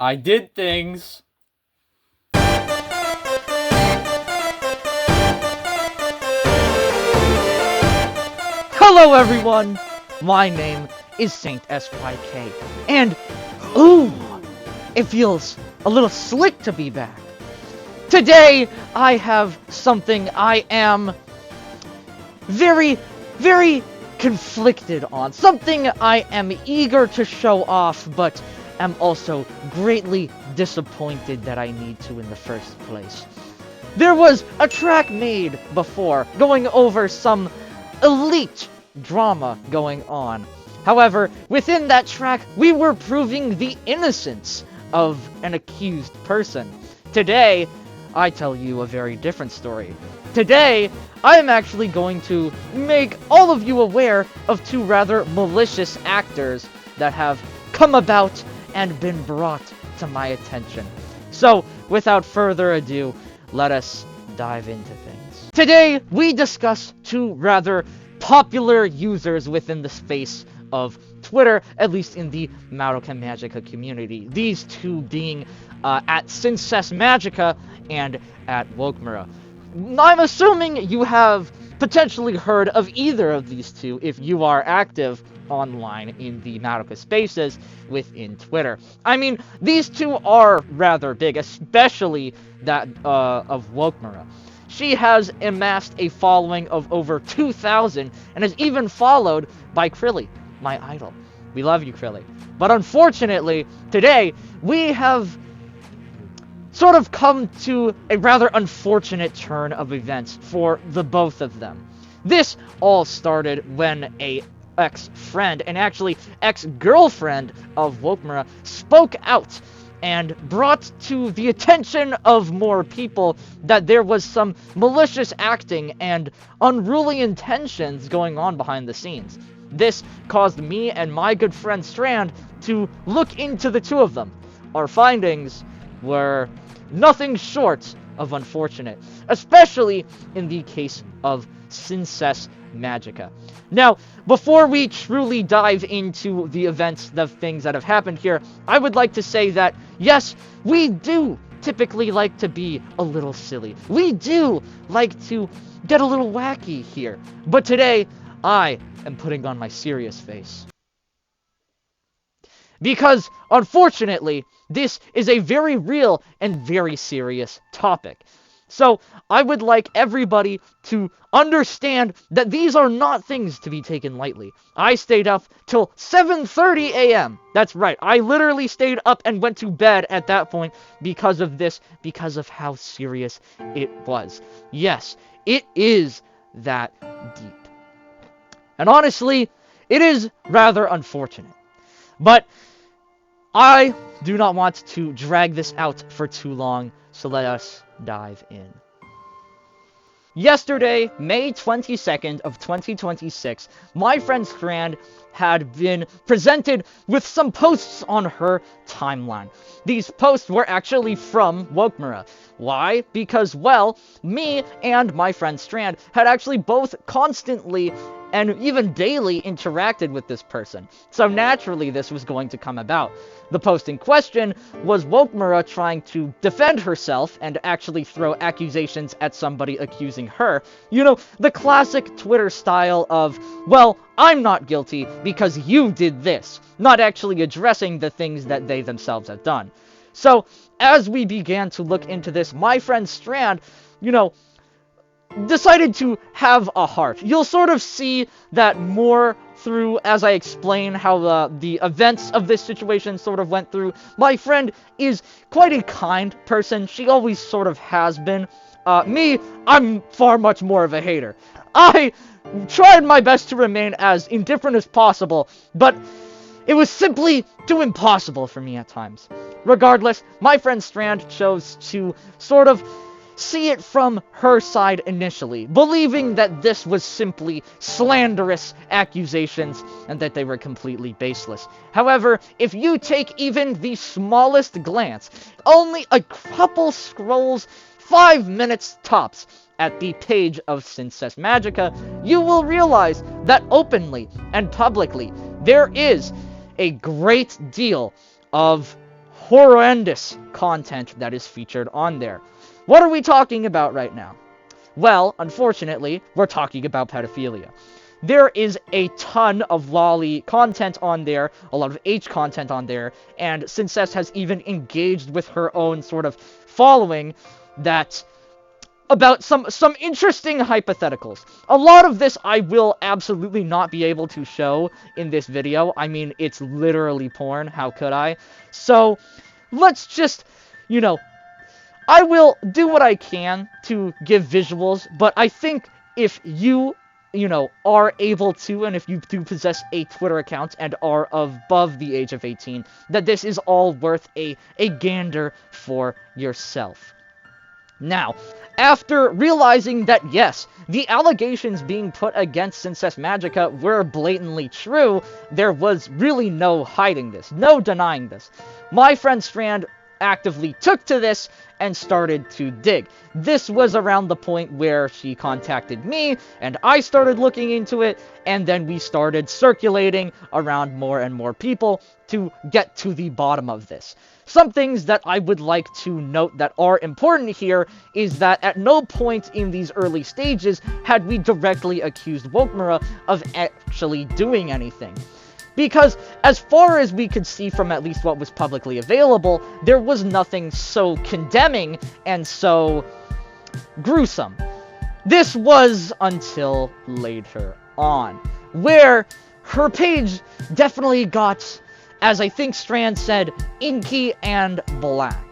I did things. Hello everyone! My name is Saint SYK, and ooh, it feels a little slick to be back. Today, I have something I am very conflicted on. Something I am eager to show off, but am also greatly disappointed that I need to in the first place. There was a track made before, going over some elite drama going on. However, within that track, we were proving the innocence of an accused person. Today, I tell you a very different story. Today, I am actually going to make all of you aware of two rather malicious actors that have come about and been brought to my attention. So, without further ado, let us dive into things. Today, we discuss two rather popular users within the space of Twitter, at least in the Madoka Magica community. These two being at Sincess Magica and at Wokemura. I'm assuming you have potentially heard of either of these two if you are active online in the Madoka spaces within Twitter. I mean, these two are rather big, especially that of Wokemura. She has amassed a following of over 2,000 and is even followed by Krilly, my idol. We love you, Krilly. But unfortunately, today, we have sort of come to a rather unfortunate turn of events for the both of them. This all started when a ex-friend, and actually ex-girlfriend of Wokemura, spoke out and brought to the attention of more people that there was some malicious acting and unruly intentions going on behind the scenes. This caused me and my good friend Strand to look into the two of them. Our findings were nothing short of unfortunate, especially in the case of Sincess Magica. Now, before we truly dive into the events, the things that have happened here, I would like to say that, yes, we do typically like to be a little silly. We do like to get a little wacky here. But today, I am putting on my serious face. Because, unfortunately, this is a very real and very serious topic. So, I would like everybody to understand that these are not things to be taken lightly. I stayed up till 7:30 a.m. That's right, I literally stayed up and went to bed at that point because of this, because of how serious it was. Yes, it is that deep. And honestly, it is rather unfortunate. But I do not want to drag this out for too long, so let us dive in. Yesterday, May 22nd of 2026, my friend Strand had been presented with some posts on her timeline. These posts were actually from Wokemura. Why? Because, well, me and my friend Strand had actually both constantly and even daily interacted with this person. So naturally, this was going to come about. The post in question was Wokemura trying to defend herself and actually throw accusations at somebody accusing her. You know, the classic Twitter style of, well, I'm not guilty because you did this, not actually addressing the things that they themselves have done. So, as we began to look into this, my friend Strand, decided to have a heart. You'll sort of see that more through as I explain how the events of this situation sort of went through. My friend is quite a kind person. She always sort of has been. Me, I'm far much more of a hater. I tried my best to remain as indifferent as possible, but it was simply too impossible for me at times. Regardless, my friend Strand chose to sort of see it from her side initially, believing that this was simply slanderous accusations and that they were completely baseless. However, if you take even the smallest glance, only a couple scrolls, 5 minutes tops, at the page of Sincess Magica, you will realize that openly and publicly there is a great deal of horrendous content that is featured on there. What are we talking about right now? Well, unfortunately, we're talking about pedophilia. There is a ton of lolly content on there, a lot of H content on there, and Sincess has even engaged with her own sort of following that about some interesting hypotheticals. A lot of this I will absolutely not be able to show in this video. I mean, it's literally porn. How could I? So, let's just, I will do what I can to give visuals, but I think if you are able to, and if you do possess a Twitter account and are above the age of 18, that this is all worth a gander for yourself. Now, after realizing that, yes, the allegations being put against Sincess Magica were blatantly true, there was really no hiding this, no denying this. My friend Strand actively took to this and started to dig. This was around the point where she contacted me, and I started looking into it, and then we started circulating around more and more people to get to the bottom of this. Some things that I would like to note that are important here is that at no point in these early stages had we directly accused Wokmura of actually doing anything. Because, as far as we could see from at least what was publicly available, there was nothing so condemning and so gruesome. This was until later on, where her page definitely got, as I think Strand said, inky and black.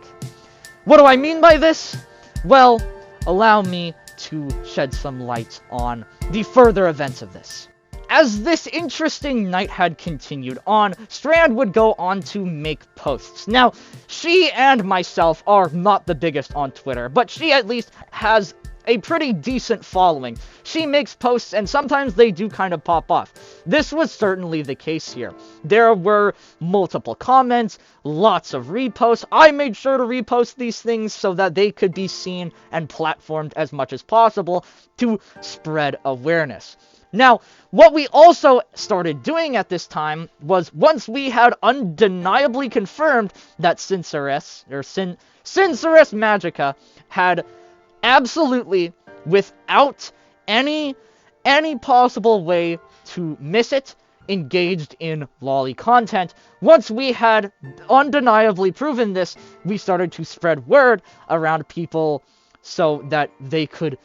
What do I mean by this? Well, allow me to shed some light on the further events of this. As this interesting night had continued on, Strand would go on to make posts. Now, she and myself are not the biggest on Twitter, but she at least has a pretty decent following. She makes posts, and sometimes they do kind of pop off. This was certainly the case here. There were multiple comments, lots of reposts. I made sure to repost these things so that they could be seen and platformed as much as possible to spread awareness. Now, what we also started doing at this time was, once we had undeniably confirmed that Sincess Magica had absolutely, without any possible way to miss it, engaged in lolly content. Once we had undeniably proven this, we started to spread word around people so that they could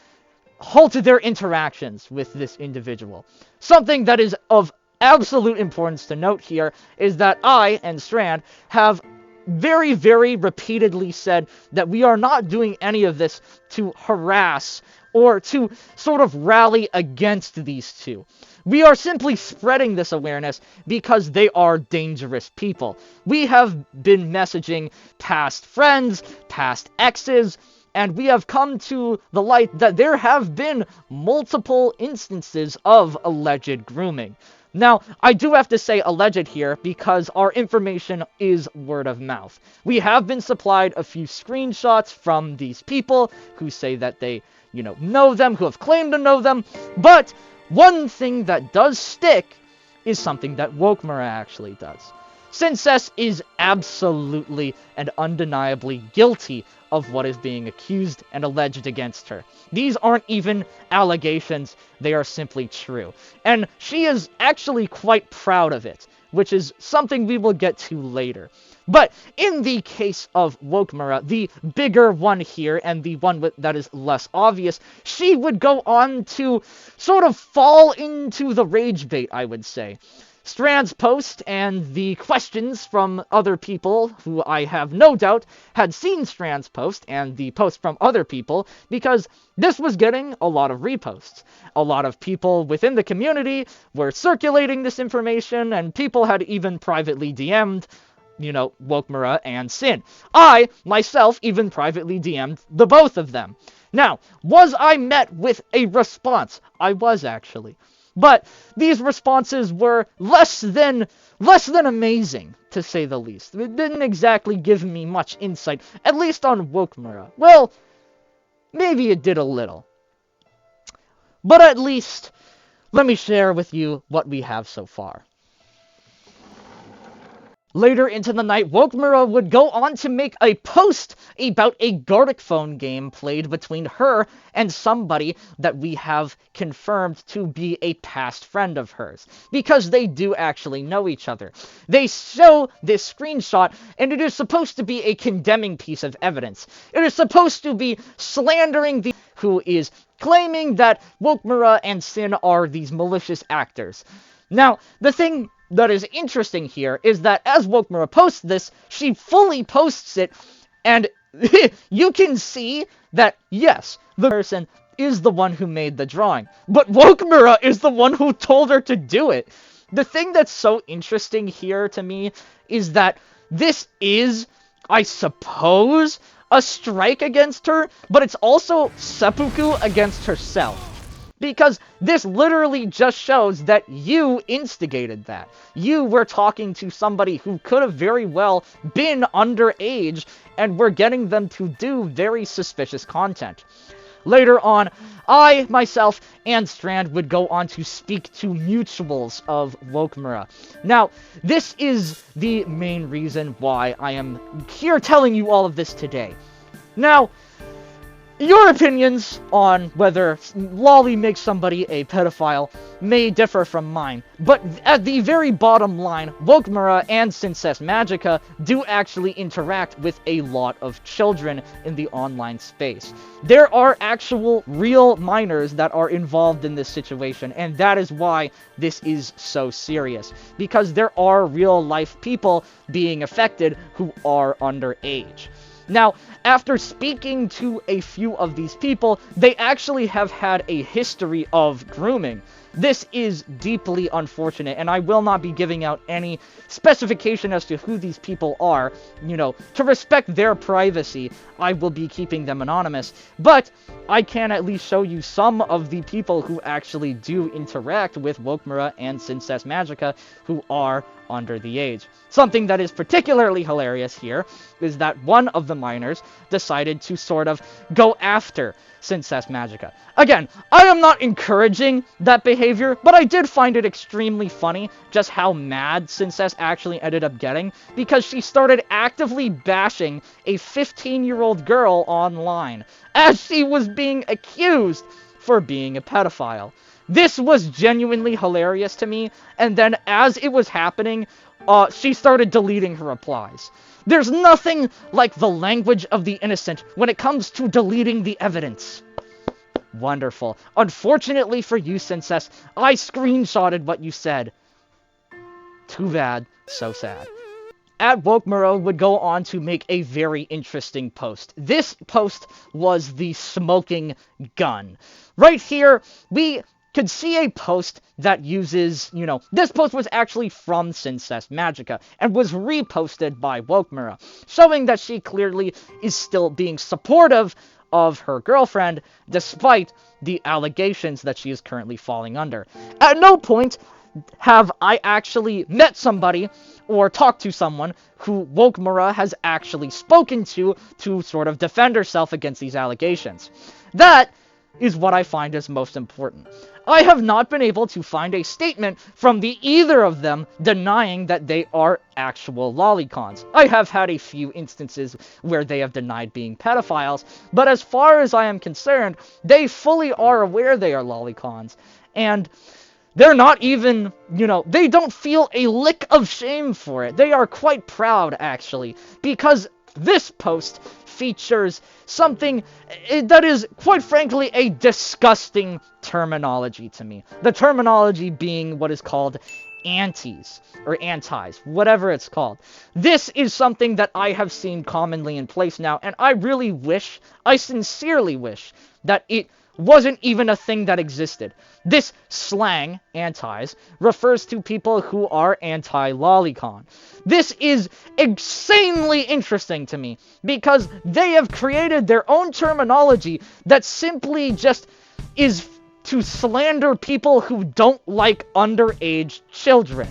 halt their interactions with this individual. Something that is of absolute importance to note here is that I and Strand have very, very repeatedly said that we are not doing any of this to harass or to sort of rally against these two. We are simply spreading this awareness because they are dangerous people. We have been messaging past friends, past exes, and we have come to the light that there have been multiple instances of alleged grooming. Now, I do have to say alleged here because our information is word of mouth. We have been supplied a few screenshots from these people who say that they, know them, who have claimed to know them, but one thing that does stick is something that Wokmura actually does. Sincess is absolutely and undeniably guilty of what is being accused and alleged against her. These aren't even allegations, they are simply true. And she is actually quite proud of it, which is something we will get to later. But in the case of Wokmura, the bigger one here, and the one that is less obvious, she would go on to sort of fall into the rage bait, I would say. Strand's post and the questions from other people who I have no doubt had seen Strand's post and the post from other people, because this was getting a lot of reposts. A lot of people within the community were circulating this information, and people had even privately DM'd, Wokmura and Sin. I, myself, even privately DM'd the both of them. Now, was I met with a response? I was, actually. But these responses were less than amazing, to say the least. It didn't exactly give me much insight, at least on Wokmura. Well, maybe it did a little. But at least, let me share with you what we have so far. Later into the night, Wokmura would go on to make a post about a Gartic phone game played between her and somebody that we have confirmed to be a past friend of hers, because they do actually know each other. They show this screenshot, and it is supposed to be a condemning piece of evidence. It is supposed to be slandering the who is claiming that Wokmura and Sin are these malicious actors. Now, the thing that is interesting here is that as Wokmura posts this, she fully posts it, and you can see that, yes, the person is the one who made the drawing, but Wokmura is the one who told her to do it. The thing that's so interesting here to me is that this is, I suppose, a strike against her, but it's also seppuku against herself. Because this literally just shows that you instigated that. You were talking to somebody who could have very well been underage, and were getting them to do very suspicious content. Later on, I, myself, and Strand would go on to speak to mutuals of Wokmura. Now, this is the main reason why I am here telling you all of this today. Now, your opinions on whether Lolly makes somebody a pedophile may differ from mine, but at the very bottom line, Wokmura and Princess Magica do actually interact with a lot of children in the online space. There are actual real minors that are involved in this situation, and that is why this is so serious, because there are real life people being affected who are underage. Now, after speaking to a few of these people, they actually have had a history of grooming. This is deeply unfortunate, and I will not be giving out any specification as to who these people are. You know, to respect their privacy, I will be keeping them anonymous, but I can at least show you some of the people who actually do interact with Wokmura and Princess Magica who are under the age. Something that is particularly hilarious here is that one of the minors decided to sort of go after Princess Magica. Again, I am not encouraging that behavior, but I did find it extremely funny just how mad Princess actually ended up getting, because she started actively bashing a 15-year-old girl online as she was being accused for being a pedophile. This was genuinely hilarious to me, and then as it was happening, she started deleting her replies. There's nothing like the language of the innocent when it comes to deleting the evidence. Wonderful. Unfortunately for you, Princess, I screenshotted what you said. Too bad. So sad. Wokmura would go on to make a very interesting post. This post was the smoking gun. Right here, we could see a post that uses, this post was actually from Princess Magica and was reposted by Wokmura, showing that she clearly is still being supportive of her girlfriend, despite the allegations that she is currently falling under. At no point have I actually met somebody or talked to someone who Wokmura has actually spoken to sort of defend herself against these allegations. That is what I find is most important. I have not been able to find a statement from either of them denying that they are actual Lolicons. I have had a few instances where they have denied being pedophiles, but as far as I am concerned, they fully are aware they are Lolicons, and they're not even, they don't feel a lick of shame for it. They are quite proud, actually, because this post features something that is, quite frankly, a disgusting terminology to me. The terminology being what is called antis, whatever it's called. This is something that I have seen commonly in place now, and I sincerely wish that it wasn't even a thing that existed. This slang, antis, refers to people who are anti-lolicon. This is insanely interesting to me, because they have created their own terminology that simply just is to slander people who don't like underage children.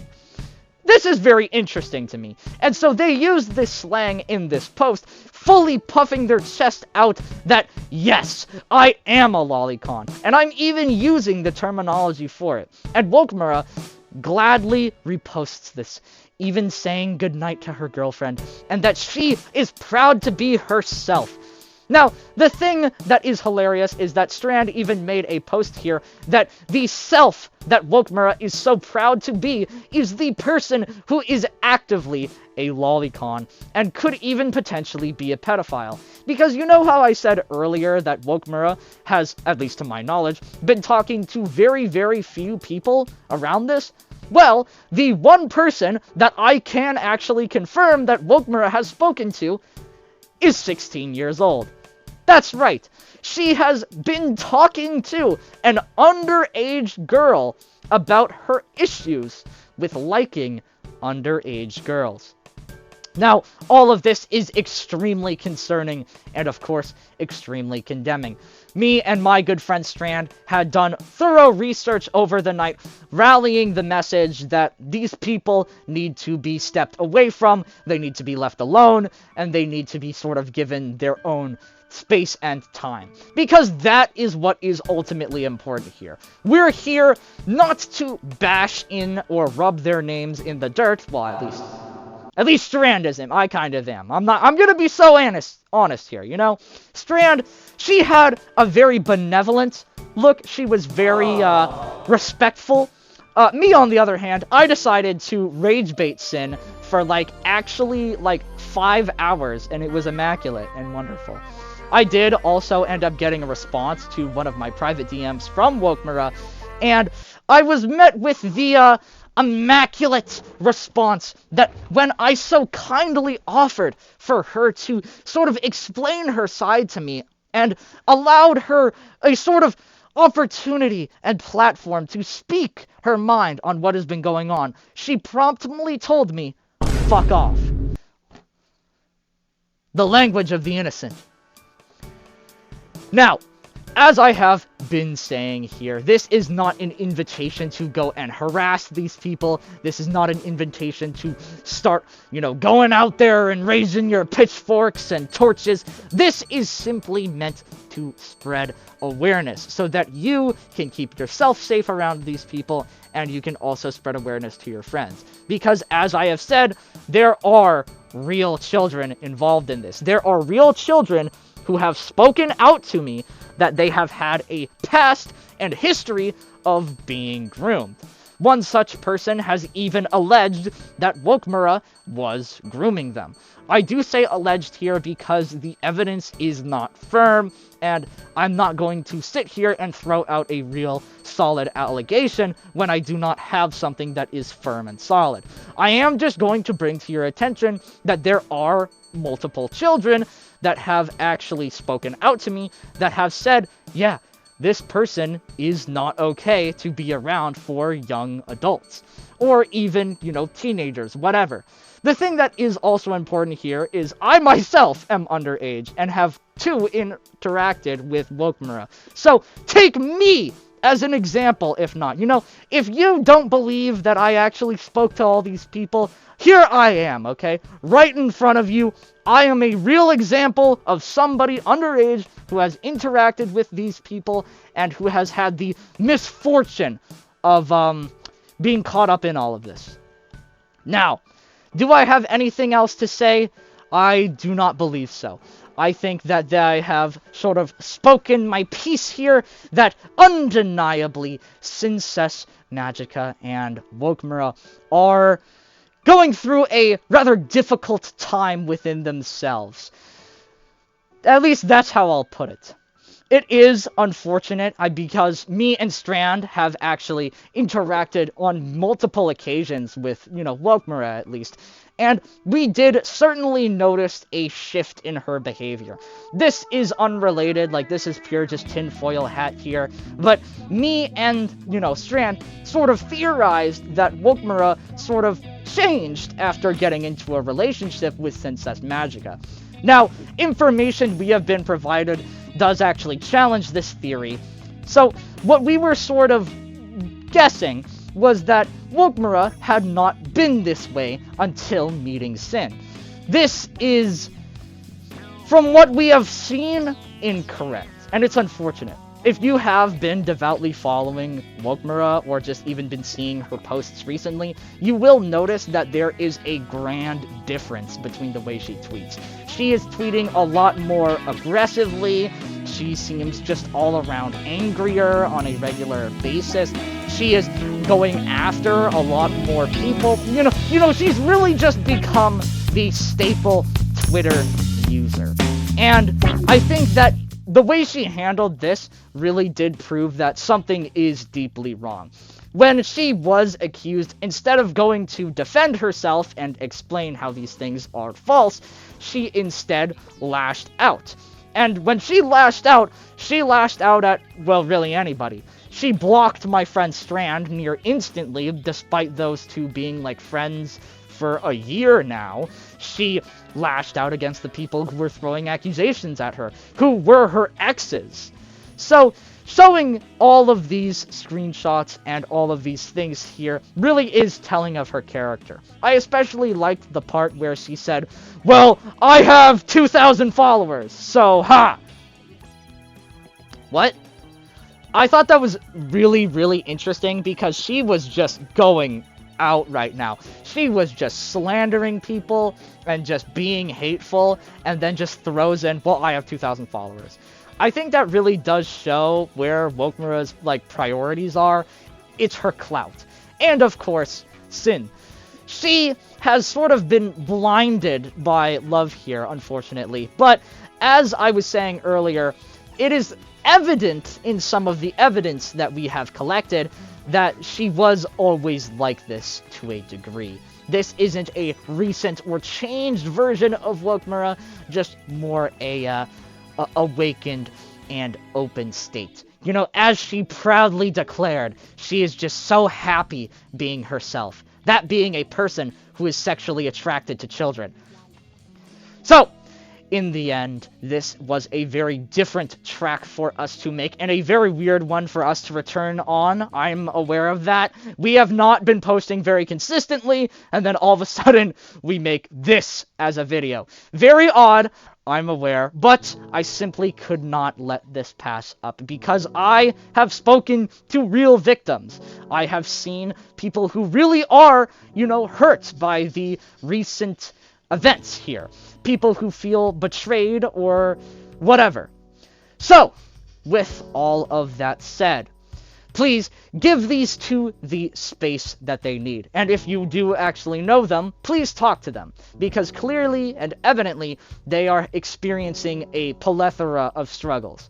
This is very interesting to me. And so they use this slang in this post, fully puffing their chest out that, yes, I am a lolicon. And I'm even using the terminology for it. And Wokmura gladly reposts this, even saying goodnight to her girlfriend, and that she is proud to be herself. Now, the thing that is hilarious is that Strand even made a post here that the self that Wokemura is so proud to be is the person who is actively a lolicon, and could even potentially be a pedophile. Because you know how I said earlier that Wokemura has, at least to my knowledge, been talking to very, very few people around this? Well, the one person that I can actually confirm that Wokemura has spoken to is 16 years old. That's right, she has been talking to an underage girl about her issues with liking underage girls. Now, all of this is extremely concerning and, of course, extremely condemning. Me and my good friend Strand had done thorough research over the night, rallying the message that these people need to be stepped away from, they need to be left alone, and they need to be sort of given their own space and time. Because that is what is ultimately important here. We're here not to bash in or rub their names in the dirt, well, at least Strand isn't. I kind of am. I'm gonna be so honest here, you know? Strand, she had a very benevolent look. She was very, respectful. Me, on the other hand, I decided to rage bait Sin for, actually, 5 hours, and it was immaculate and wonderful. I did also end up getting a response to one of my private DMs from Wokemura, and I was met with the, immaculate response that when I so kindly offered for her to sort of explain her side to me and allowed her a sort of opportunity and platform to speak her mind on what has been going on, she promptly told me, fuck off. The language of the innocent. Now, as I have been saying here, this is not an invitation to go and harass these people. This is not an invitation to start, going out there and raising your pitchforks and torches. This is simply meant to spread awareness so that you can keep yourself safe around these people, and you can also spread awareness to your friends. Because, as I have said, there are real children involved in this. There are real children who have spoken out to me that they have had a past and history of being groomed. One such person has even alleged that Wokemura was grooming them. I do say alleged here because the evidence is not firm, and I'm not going to sit here and throw out a real solid allegation when I do not have something that is firm and solid. I am just going to bring to your attention that there are multiple children that have actually spoken out to me, that have said, yeah, this person is not okay to be around for young adults. Or even, teenagers, whatever. The thing that is also important here is I myself am underage and have too interacted with Wokemura. So, take me as an example, if not. If you don't believe that I actually spoke to all these people, here I am, okay? Right in front of you. I am a real example of somebody underage who has interacted with these people and who has had the misfortune of being caught up in all of this. Now, do I have anything else to say? I do not believe so. I think that I have sort of spoken my piece here, that undeniably Princess Magica and Wokemura are going through a rather difficult time within themselves. At least that's how I'll put it. It is unfortunate because me and Strand have actually interacted on multiple occasions with, Wokemura at least. And we did certainly notice a shift in her behavior. This is unrelated, this is pure just tinfoil hat here. But me and, Strand sort of theorized that Wokemura sort of changed after getting into a relationship with Princess Magica. Now, information we have been provided does actually challenge this theory. So, what we were sort of guessing was that Wokemura had not been this way until meeting Sin. This is, from what we have seen, incorrect. And it's unfortunate. if you have been devoutly following Wokmura or just even been seeing her posts recently, you will notice that there is a grand difference between the way she tweets. She is tweeting a lot more aggressively. She seems just all around angrier on a regular basis. She is going after a lot more people. You know, she's really just become the staple Twitter user. And I think that the way she handled this really did prove that something is deeply wrong. When she was accused, instead of going to defend herself and explain how these things are false, she instead lashed out. And when she lashed out at, well, really anybody. She blocked my friend Strand near instantly, despite those two being like friends for a year now. She lashed out against the people who were throwing accusations at her, who were her exes. So, showing all of these screenshots and all of these things here really is telling of her character. I especially liked the part where she said, well, I have 2,000 followers, so ha! What? I thought that was really, really interesting because she was just going out right now. She was just slandering people and just being hateful, and then just throws in, well, I have 2,000 followers. I think that really does show where Wokmura's, like, priorities are. It's her clout. And, of course, Sin. She has sort of been blinded by love here, unfortunately. But, as I was saying earlier, it is evident in some of the evidence that we have collected that she was always like this to a degree. This isn't a recent or changed version of Wokmura, just more a awakened and open state. You know, as she proudly declared, she is just so happy being herself. That being a person who is sexually attracted to children. So, in the end, this was a very different track for us to make, and a very weird one for us to return on. I'm aware of that. We have not been posting very consistently, and then all of a sudden, we make this as a video. Very odd, I'm aware, but I simply could not let this pass up, because I have spoken to real victims. I have seen people who really are, you know, hurt by the recent events here. People who feel betrayed or whatever. So, with all of that said, please give these two the space that they need. And if you do actually know them, please talk to them. Because clearly and evidently, they are experiencing a plethora of struggles.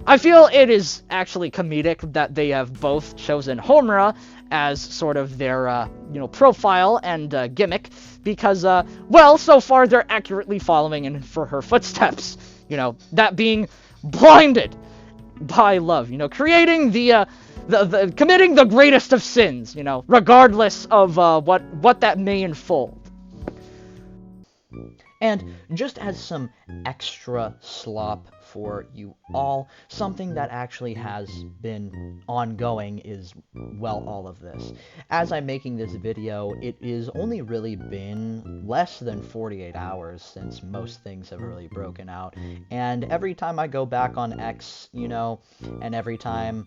I feel it is actually comedic that they have both chosen Homura as sort of their, profile and gimmick, because, well, so far they're accurately following in for her footsteps. You know, that being blinded by love, creating committing the greatest of sins, regardless of, what that may unfold. And just as some extra slop for you all, something that actually has been ongoing is, well, all of this. As I'm making this video, it is only really been less than 48 hours since most things have really broken out, and every time I go back on X, and every time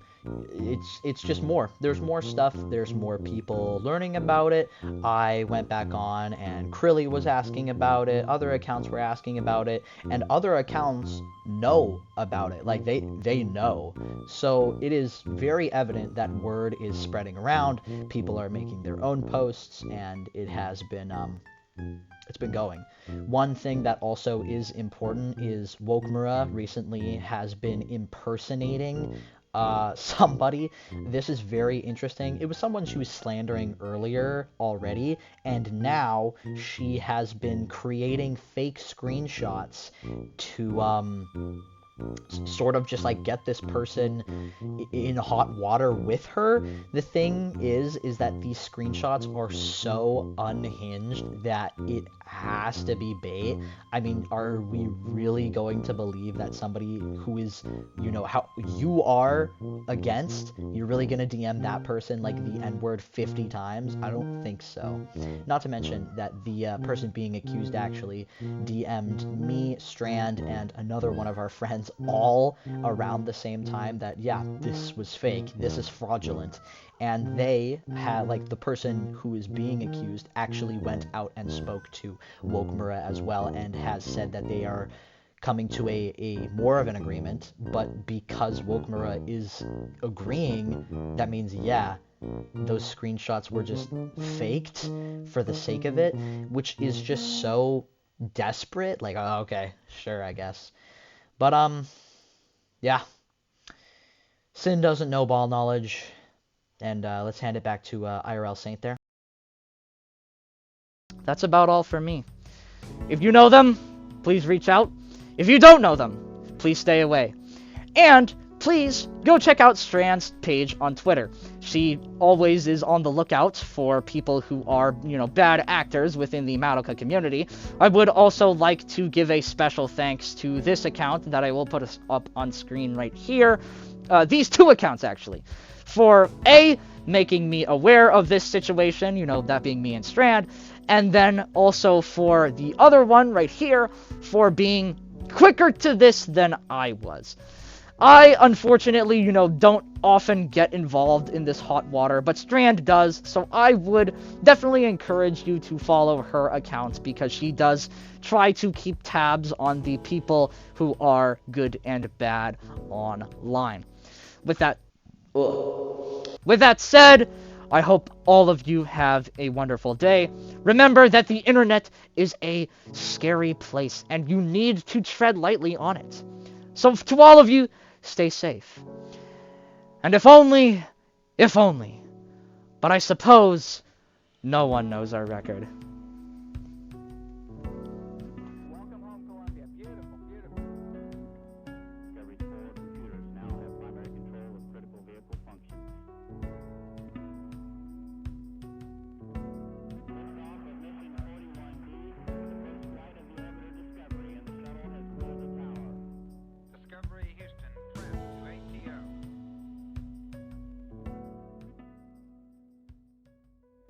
it's just more. There's more stuff, there's more people learning about it. I went back on and Krilly was asking about it, other accounts were asking about it, and other accounts know about it. Like, they know. So it is very evident that word is spreading around, people are making their own posts, and it has been, it's been going. One thing that also is important is Wokmura recently has been impersonating somebody. This is very interesting. It was someone she was slandering earlier already, and now she has been creating fake screenshots to sort of just like get this person in hot water with her. The thing is that these screenshots are so unhinged that it has to be bait. I mean, are we really going to believe that somebody who is, how you are against, you're really gonna DM that person like the N-word 50 times? I don't think so. Not to mention that the person being accused actually DM'd me, Strand, and another one of our friends all around the same time that, yeah, this was fake, this is fraudulent. And they had, like, the person who is being accused actually went out and spoke to Wokemura as well, and has said that they are coming to a more of an agreement. But because Wokemura is agreeing, that means, yeah, those screenshots were just faked for the sake of it, which is just so desperate. Like, oh, okay, sure, I guess. But yeah, Sin doesn't know ball knowledge. And let's hand it back to IRL Saint there. That's about all for me. If you know them, please reach out. If you don't know them, please stay away. And please go check out Strand's page on Twitter. She always is on the lookout for people who are, bad actors within the Madoka community. I would also like to give a special thanks to this account that I will put up on screen right here. These two accounts, actually. For A, making me aware of this situation, that being me and Strand, and then also for the other one right here, for being quicker to this than I was. I, unfortunately, don't often get involved in this hot water, but Strand does, so I would definitely encourage you to follow her account, because she does try to keep tabs on the people who are good and bad online. With that said, I hope all of you have a wonderful day. Remember that the internet is a scary place, and you need to tread lightly on it. So to all of you, stay safe. And if only, but I suppose no one knows our record.